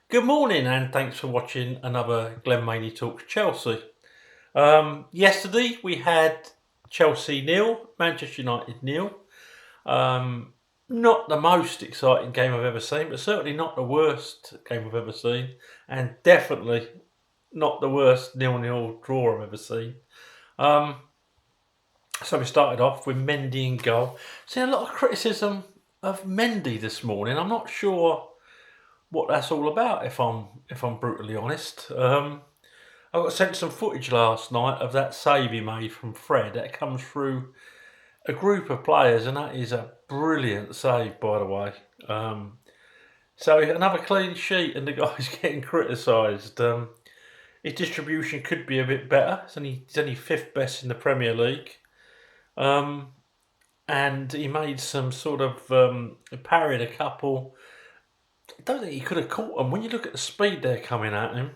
Good morning, and thanks for watching another Glenn Maney Talks Chelsea. Yesterday we had Chelsea nil, Manchester United nil. Um, Not the most exciting game I've ever seen, but certainly not the worst game I've ever seen, and definitely not the worst nil-nil draw I've ever seen. Um, so we started off with Mendy in goal. Seen a lot of criticism of Mendy this morning. I'm not sure what that's all about, if I'm brutally honest. I got sent some footage last night of that save he made from Fred. That comes through a group of players, and that is a brilliant save, by the way. So another clean sheet, and the guy's getting criticised. His distribution could be a bit better. He's only fifth best in the Premier League. And he made some sort of parried a couple. I don't think he could have caught them. When you look at the speed they're coming at him,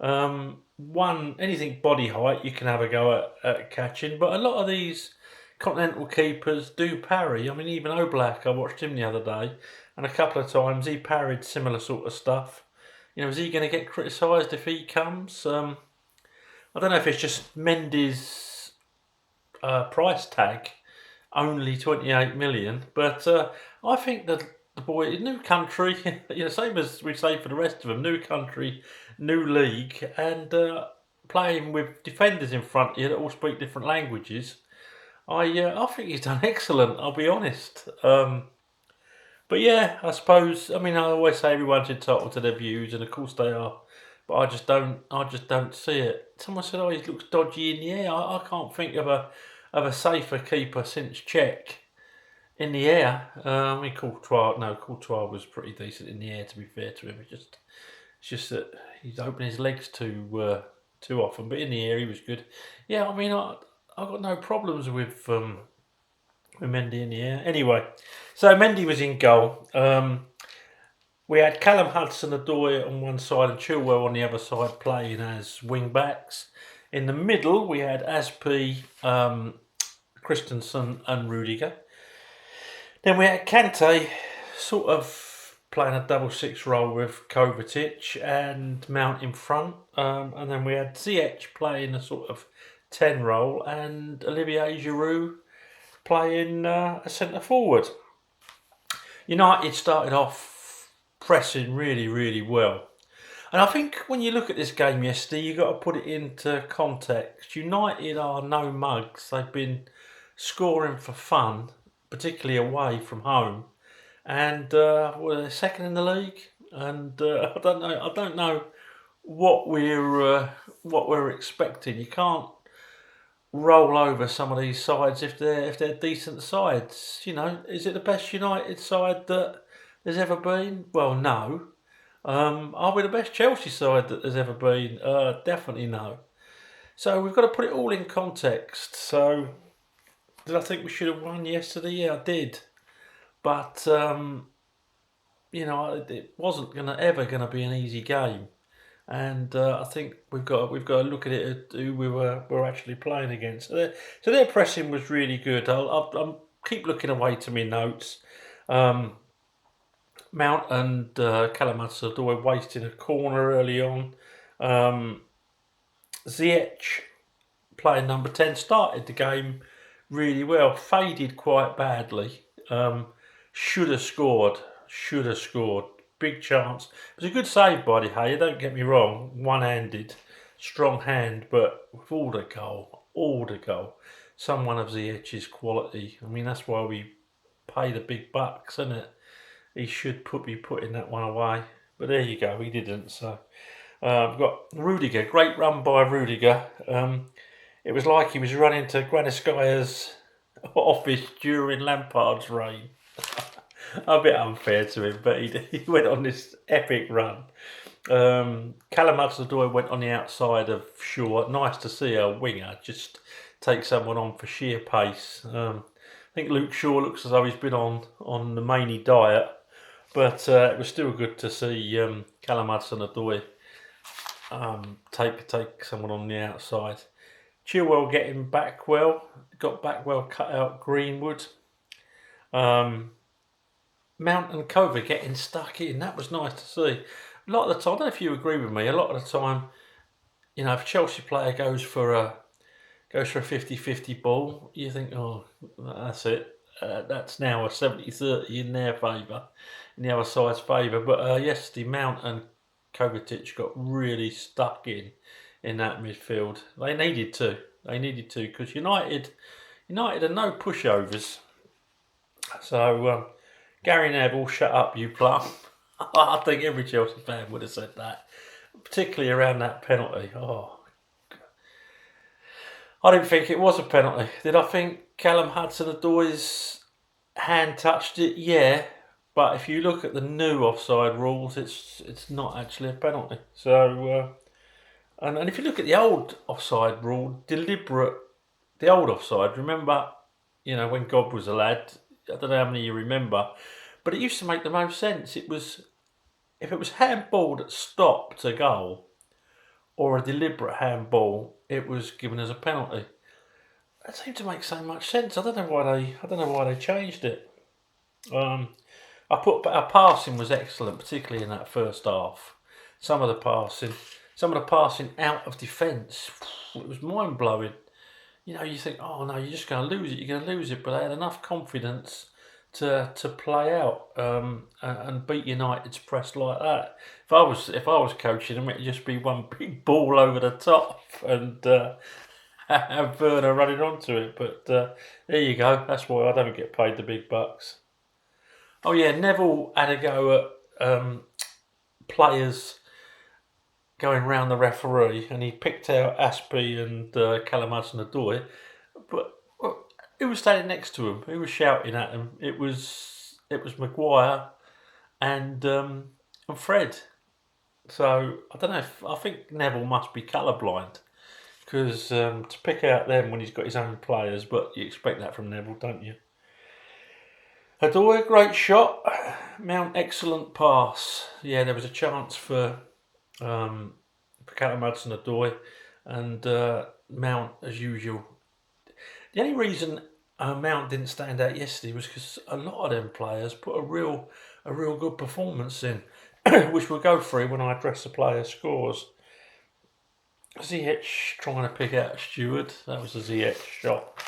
anything body height you can have a go at catching, but a lot of these continental keepers do parry. I mean, even Oblak, I watched him the other day, and a couple of times he parried similar sort of stuff. Is he going to get criticised if he comes? I don't know if it's just Mendy's price tag, only 28 million, but I think that the boy, new country, same as we say for the rest of them, new country, new league, and playing with defenders in front of you that all speak different languages. I think he's done excellent. I'll be honest. But yeah, I suppose. I mean, I always say everyone's entitled to their views, and of course they are. But I just don't. I just don't see it. Someone said, "Oh, he looks dodgy in the air." I can't think of a safer keeper since Czech in the air. I mean, Courtois. No, Courtois was pretty decent in the air. To be fair to him, it's just that he's opening his legs too often. But in the air, he was good. Yeah, I mean, I got no problems with Mendy in the air. Anyway, so Mendy was in goal. We had Callum Hudson-Odoi on one side and Chilwell on the other side playing as wing backs. In the middle, we had Aspi, Christensen, and Rudiger. Then we had Kante sort of playing a double six role with Kovacic and Mount in front. And then we had Ziyech playing a sort of 10 role and Olivier Giroud playing a centre forward. United started off pressing really, really well. And I think when you look at this game yesterday, you've got to put it into context. United are no mugs. They've been scoring for fun, particularly away from home. And they're second in the league. And I don't know what we're expecting. You can't roll over some of these sides if they're decent sides. Is it the best United side that there's ever been? Well, no. Are we the best Chelsea side that there's ever been? Definitely no. So we've got to put it all in context. So did I think we should have won yesterday? Yeah, I did. But it wasn't ever gonna be an easy game. And I think we've got to look at it at who we're actually playing against. So their pressing was really good. I'll keep looking away to my notes. Mount and Callum Hudson-Odoi wasting a corner early on. Ziyech playing number 10 started the game really well. Faded quite badly. Should have scored. Big chance. It was a good save by De Gea, don't get me wrong. One-handed, strong hand, but with all the goal. Someone of Ziyech's quality. I mean, that's why we pay the big bucks, isn't it? He should be putting that one away. But there you go, he didn't. So we've got Rudiger, great run by Rudiger. It was like he was running to Granitskaya's office during Lampard's reign. A bit unfair to him, but he went on this epic run. Callum Hudson-Odoi went on the outside of Shaw. Nice to see a winger just take someone on for sheer pace. I think Luke Shaw looks as though he's been on the Maney diet, but it was still good to see Callum Hudson-Odoi take someone on the outside. Chilwell getting back well, got back well, cut out Greenwood. Mount and Kovacic getting stuck in. That was nice to see. A lot of the time, I don't know if you agree with me. A lot of the time, if a Chelsea player goes for a 50-50 ball, you think, oh, that's it. That's now a 70-30 in their favour, in the other side's favour. But yesterday, Mount and Kovacic got really stuck in that midfield. They needed to. They needed to because United are no pushovers. So Gary Neville, shut up, you plum. I think every Chelsea fan would have said that, particularly around that penalty. Oh, I didn't think it was a penalty. Did I think Callum Hudson-Odoi's hand touched it? Yeah, but if you look at the new offside rules, it's not actually a penalty. So, and if you look at the old offside rule, the old offside. Remember, when God was a lad. I don't know how many you remember, but it used to make the most sense. It was if it was handball that stopped a goal or a deliberate handball, it was given as a penalty. That seemed to make so much sense. I don't know why they changed it. Our passing was excellent, particularly in that first half. Some of the passing out of defence, it was mind blowing. You think, oh no, you're just going to lose it. You're going to lose it, but they had enough confidence to play out and beat United's press like that. If I was coaching them, it'd just be one big ball over the top and have Werner running onto it. But there you go. That's why I don't get paid the big bucks. Oh yeah, Neville had a go at players going round the referee, and he picked out Aspie and Callum Hudson-Odoi, but who was standing next to him? Who was shouting at him? It was Maguire and Fred. So I don't know. I think Neville must be colourblind because to pick out them when he's got his own players, but you expect that from Neville, don't you? Odoi, great shot. Mount, excellent pass. Yeah, there was a chance for Callum Hudson-Odoi and Mount as usual. The only reason Mount didn't stand out yesterday was because a lot of them players put a real good performance in, which we'll go through when I address the player scores. Ziyech trying to pick out Stewart. That was a Ziyech shot.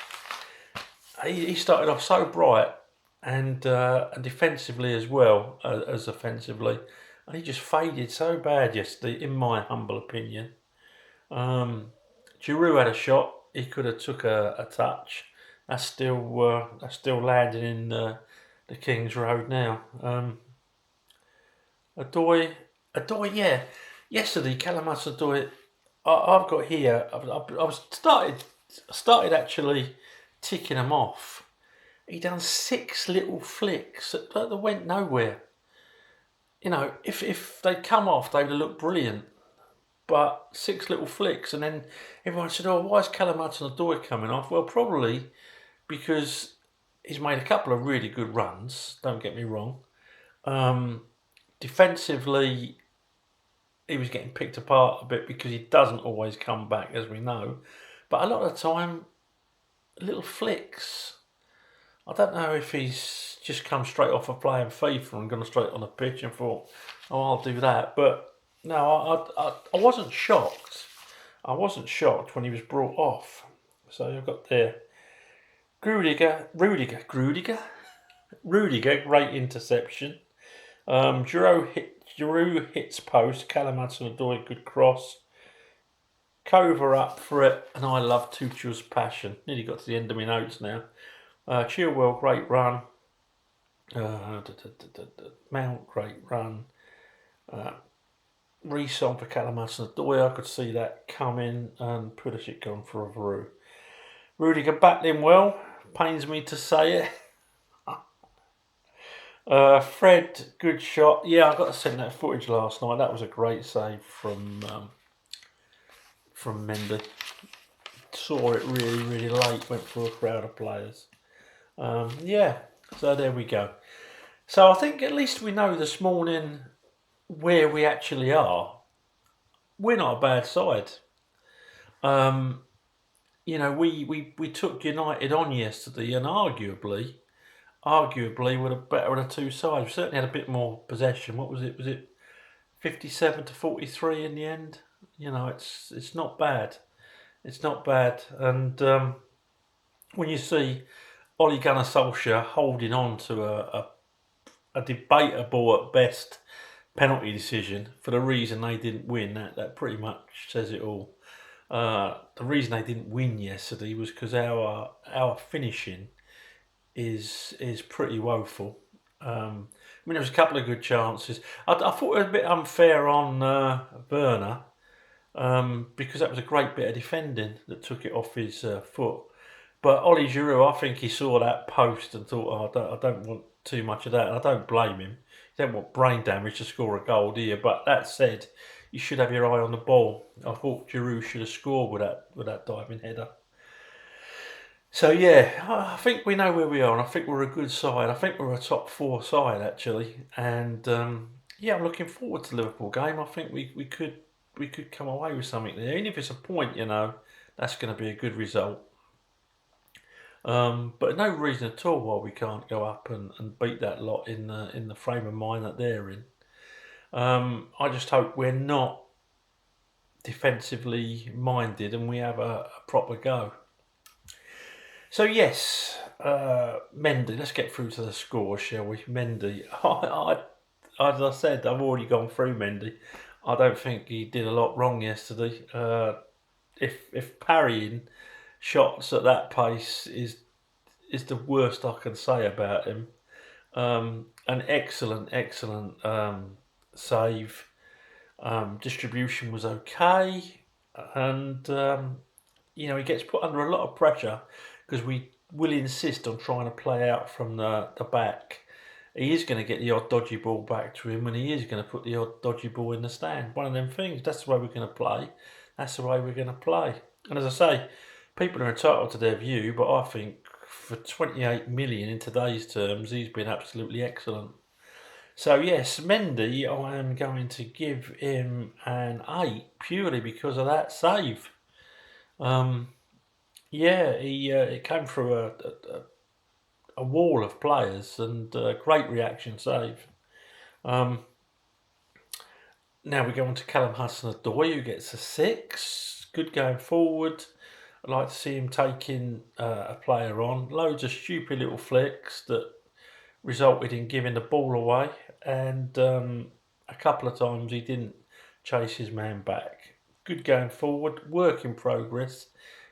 He started off so bright and defensively as well as offensively, and he just faded so bad yesterday, in my humble opinion. Giroud had a shot. He could have took a touch. That's still landing in the King's Road now. Odoi, yeah. Yesterday, Callum Hudson-Odoi, I've got here. I was started actually ticking them off. He done 6 little flicks that went nowhere. If they'd come off, they'd have looked brilliant. But 6 little flicks, and then everyone said, "Oh, why is Callum Hudson-Odoi coming off?" Well, probably because he's made a couple of really good runs. Don't get me wrong. Defensively, he was getting picked apart a bit because he doesn't always come back, as we know. But a lot of the time, little flicks. I don't know if he's just come straight off of playing FIFA and gone straight on the pitch and thought, "Oh, I'll do that." But no, I wasn't shocked. I wasn't shocked when he was brought off. So you've got there. Rudiger, great interception. Giroud hits post. Callum Hudson-Odoi, good cross. Cover up for it, and I love Tuchel's passion. Nearly got to the end of my notes now. Chilwell, great run. Mount, great run. Reece on for Callum Hudson-Odoi, I could see that coming, and Pulisic gone for a Veru. Rudiger battling well, pains me to say it. Fred, good shot. Yeah, I got to send that footage last night. That was a great save from Mendy. Saw it really late, went through a crowd of players. Yeah, so there we go. So I think at least we know this morning where we actually are. We're not a bad side. We took United on yesterday, and arguably were the better of the two sides. We certainly had a bit more possession. What was it? Was it 57-43 in the end. You know, it's not bad. It's not bad. And when you see Ole Gunnar Solskjaer holding on to a debatable at best penalty decision for the reason they didn't win, that pretty much says it all. The reason they didn't win yesterday was because our finishing is pretty woeful. I mean, there was a couple of good chances. I thought it was a bit unfair on Werner because that was a great bit of defending that took it off his foot. But Ollie Giroud, I think he saw that post and thought, I don't want too much of that. And I don't blame him. You don't want brain damage to score a goal, do you? But that said, you should have your eye on the ball. I thought Giroud should have scored with that diving header. So yeah, I think we know where we are, and I think we're a good side. I think we're a top four side actually, and yeah, I'm looking forward to the Liverpool game. I think we could come away with something there, even if it's a point. You know, that's going to be a good result. But no reason at all why we can't go up and beat that lot in the frame of mind that they're in. I just hope we're not defensively minded and we have a proper go. So yes, Mendy. Let's get through to the score, shall we? Mendy. As I said, I've already gone through Mendy. I don't think he did a lot wrong yesterday. If parrying shots at that pace is the worst I can say about him. An excellent save. Distribution was okay, and you know he gets put under a lot of pressure because we will insist on trying to play out from the back. He is going to get the odd dodgy ball back to him, and he is going to put the odd dodgy ball in the stand. One of them things. That's the way we're going to play. That's the way we're going to play. And as I say, people are entitled to their view, but I think for 28 million in today's terms, he's been absolutely excellent. So yes, Mendy, I am going to give him an 8 purely because of that save. Yeah, he it came through a wall of players and great reaction save. Now we go on to Callum Hudson-Odoi, who gets a 6. Good going forward. I'd like to see him taking a player on. Loads of stupid little flicks that resulted in giving the ball away, and a couple of times he didn't chase his man back. Good going forward. Work in progress.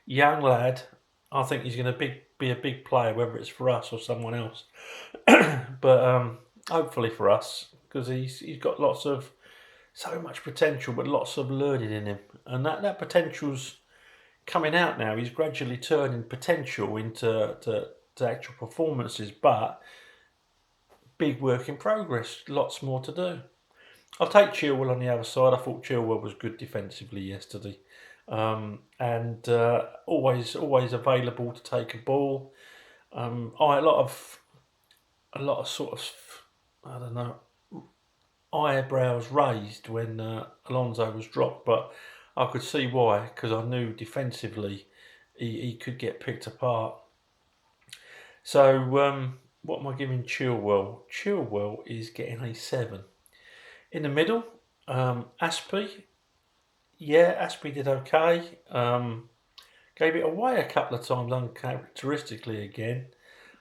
Young lad. I think he's going to be a big player, whether it's for us or someone else. But hopefully for us, because he's got so much potential, but lots of learning in him, and that potential's coming out now. He's gradually turning potential into actual performances, but big work in progress. Lots more to do. I'll take Chilwell on the other side. I thought Chilwell was good defensively yesterday. And always available to take a ball. A lot of sort of, I don't know, eyebrows raised when Alonso was dropped, but I could see why, because I knew defensively he could get picked apart. So what am I giving Chilwell? Chilwell is getting a 7. In the middle, Aspie. Yeah, Aspie did okay. Gave it away a couple of times uncharacteristically again.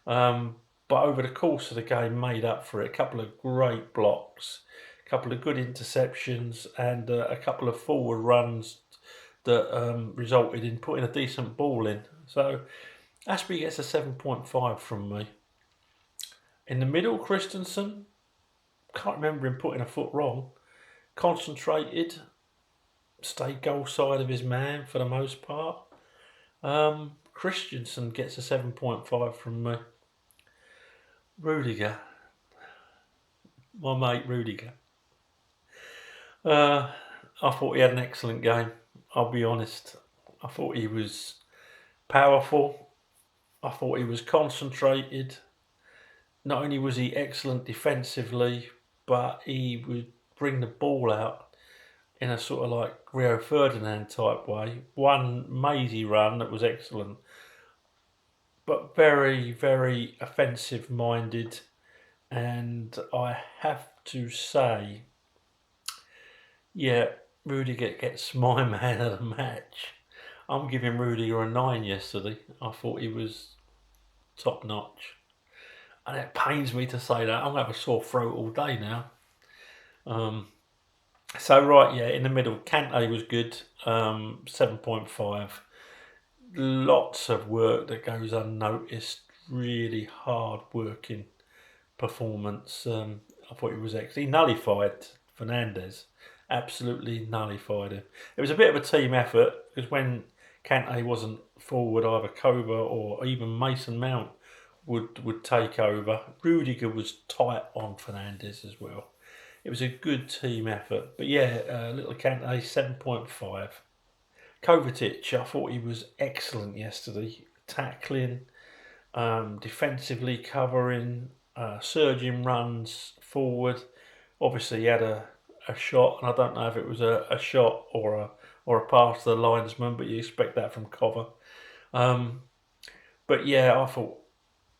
But over the course of the game made up for it. A couple of great blocks, a couple of good interceptions, and a couple of forward runs that resulted in putting a decent ball in. So Aspie gets a 7.5 from me. In the middle, Christensen. Can't remember him putting a foot wrong. Concentrated. Stayed goal side of his man for the most part. Christensen gets a 7.5 from me. Rudiger. My mate Rudiger. I thought he had an excellent game. I'll be honest. I thought he was powerful. I thought he was concentrated. Not only was he excellent defensively, but he would bring the ball out in a sort of like Rio Ferdinand type way. One mazy run that was excellent, but very, very offensive minded. And I have to say, Yeah, Rudiger gets my man of the match. I'm giving Rudiger a 9 yesterday. I thought he was top notch. And it pains me to say that. I'm going to have a sore throat all day now. Um, right, yeah, in the middle, Kante was good, 7.5. Lots of work that goes unnoticed. Really hard working performance. I thought he was excellent. He nullified Fernandez. Absolutely nullified him. It was a bit of a team effort because when Kante wasn't forward, either Kova or even Mason Mount would take over. Rudiger was tight on Fernandez as well. It was a good team effort. But yeah, little Kante, 7.5. Kovacic, I thought he was excellent yesterday. Tackling, defensively covering, surging runs forward. Obviously, he had a shot, and I don't know if it was a shot or a pass to the linesman, but you expect that from Cover. But yeah, I thought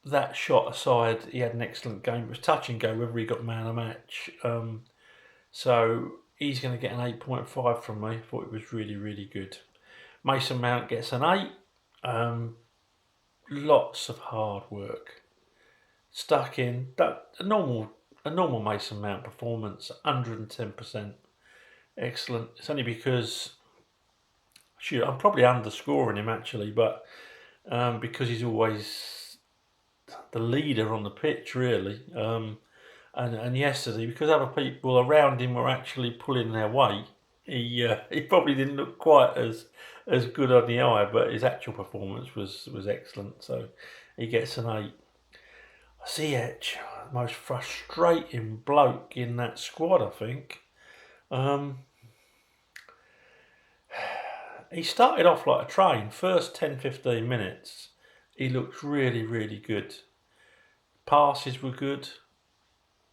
that shot aside, he had an excellent game. It was touch and go whether he got man of the match. So he's going to get an 8.5 from me. I thought it was really, really good. Mason Mount gets an 8. Lots of hard work. Stuck in. A normal Mason Mount performance, 110%. Excellent. It's only because I'm probably underscoring him actually, but because he's always the leader on the pitch, really. And yesterday, because other people around him were actually pulling their weight, he probably didn't look quite as good on the eye, but his actual performance was excellent. So he gets an 8. Ziyech, the most frustrating bloke in that squad, I think. He started off like a train. First 10-15 minutes, he looked really, really good. Passes were good.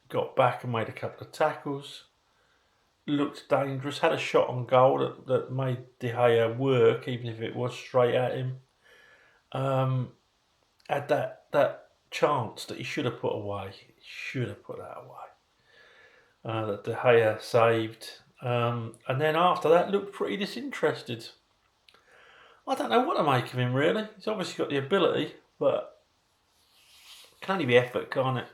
Got back and made a couple of tackles. Looked dangerous. Had a shot on goal that made De Gea work, even if it was straight at him. Had that chance that he should have put away. He should have put that away. That De Gea saved. And then after that, looked pretty disinterested. I don't know what to make of him, really. He's obviously got the ability, but it can only be effort, can't it?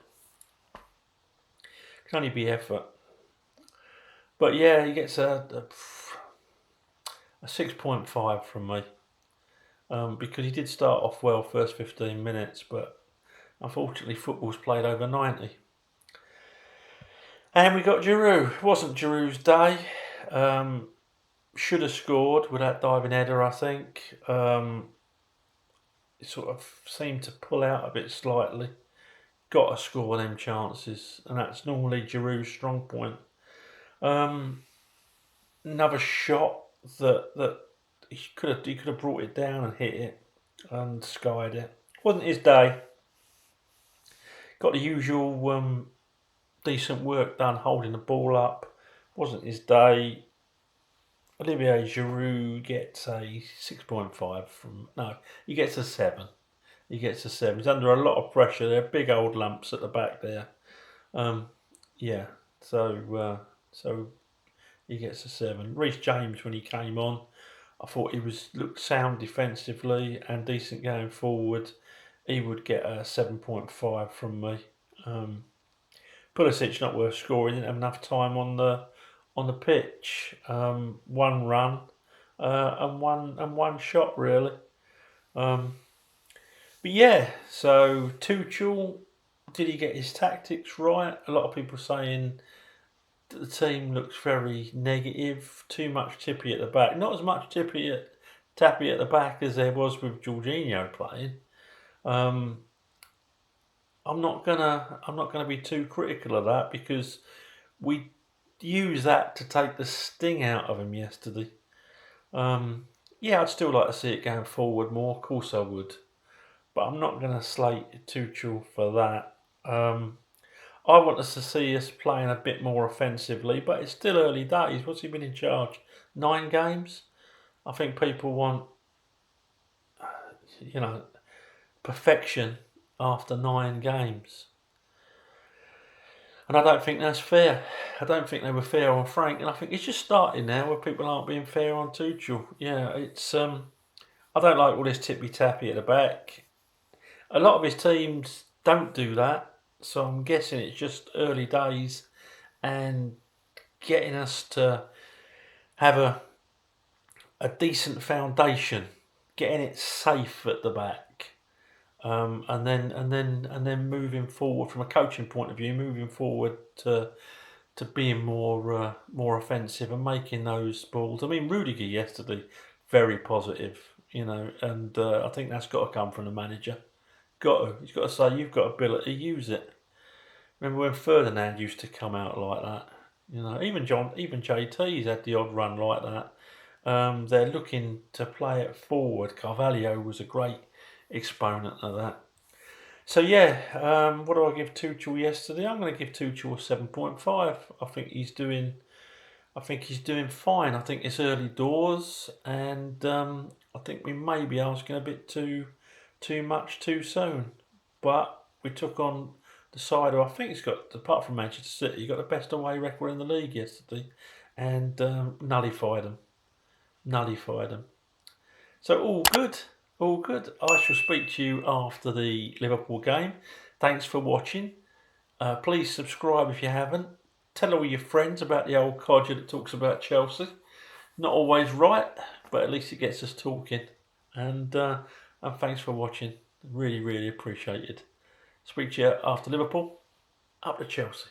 It can only be effort. But yeah, he gets a 6.5 from me. Because he did start off well first 15 minutes, but unfortunately football's played over 90. And we got Giroud. It wasn't Giroud's day. Should have scored with that diving header, I think. It sort of seemed to pull out a bit slightly. Got to score them chances, and that's normally Giroud's strong point. Another shot that he could have brought it down and hit it and skied it. Wasn't his day. Got the usual decent work done holding the ball up. Wasn't his day. Olivier Giroud gets a 6.5 from... No, he gets a 7. He gets a 7. He's under a lot of pressure. There are big old lumps at the back there. Yeah, so he gets a 7. Reece James, when he came on, I thought he looked sound defensively and decent going forward. He would get a 7.5 from me. Pulisic not worth scoring. Didn't have enough time on the pitch. One run and one shot really. But yeah, so Tuchel, did he get his tactics right? A lot of people saying that the team looks very negative. Too much Tippy at the back. Not as much Tappy at the back as there was with Jorginho playing. I'm not gonna be too critical of that because we used that to take the sting out of him yesterday. Yeah, I'd still like to see it going forward more. Of course I would, but I'm not going to slate Tuchel for that. I want us to see us playing a bit more offensively, but it's still early days. What's he been in charge? 9 games. I think people want, perfection after 9 games. And I don't think that's fair. I don't think they were fair on Frank, and I think it's just starting now where people aren't being fair on Tuchel. Yeah, it's I don't like all this tippy tappy at the back. A lot of his teams don't do that, so I'm guessing it's just early days and getting us to have a decent foundation, getting it safe at the back, and then moving forward from a coaching point of view, moving forward to being more offensive and making those balls. I mean, Rudiger yesterday, very positive, and I think that's got to come from the manager. He's got to say, you've got ability, use it. Remember when Ferdinand used to come out like that? Even JT's had the odd run like that. They're looking to play it forward. Carvalho was a great exponent of that. So yeah, what do I give Tuchel yesterday? I'm going to give Tuchel a 7.5. I think he's doing fine. I think it's early doors, and I think we may be asking a bit too much too soon. But we took on the side who I think he's got, apart from Manchester City, he got the best away record in the league yesterday, and nullified them. Nullified them. So all good, all good. I shall speak to you after the Liverpool game. Thanks for watching. Please subscribe if you haven't. Tell all your friends about the old codger that talks about Chelsea. Not always right, but at least it gets us talking. And thanks for watching. Really, really appreciated. Speak to you after Liverpool. Up to Chelsea.